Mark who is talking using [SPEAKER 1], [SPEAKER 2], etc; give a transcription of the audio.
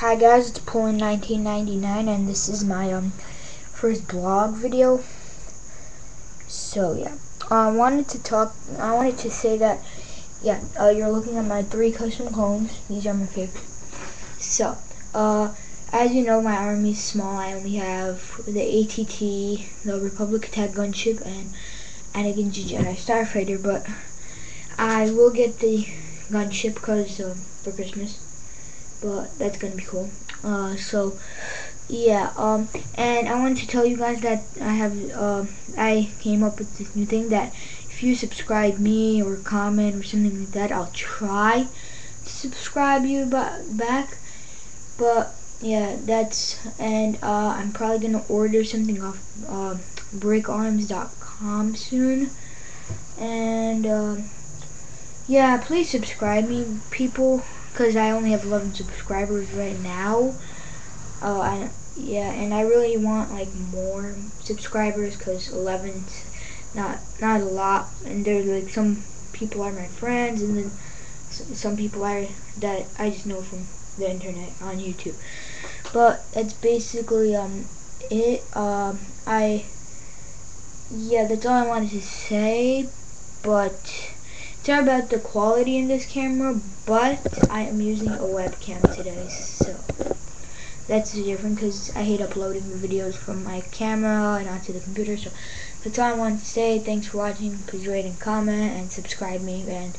[SPEAKER 1] Hi guys, it's Pullen1999 and this is my first blog video. So yeah, I wanted to say that you're looking at my 3 custom clones. These are my favorite. So as you know, my army is small. I only have the ATT, the Republic Attack Gunship, and Anakin Jedi Starfighter, but I will get the gunship because for Christmas. But that's gonna be cool. And I wanted to tell you guys that I came up with this new thing that if you subscribe me or comment or something like that, I'll try to subscribe you back. But yeah, I'm probably gonna order something off brickarms.com soon. And yeah, please subscribe me, people, because I only have 11 subscribers right now. And I really want like more subscribers because 11's not a lot. And there's like some people are my friends, and then some people that I just know from the internet on YouTube. But that's basically it. That's all I wanted to say. But sorry about the quality in this camera, but I am using a webcam today, so that's different because I hate uploading the videos from my camera and onto the computer. So that's all I wanted to say. Thanks for watching. Please rate and comment and subscribe me, and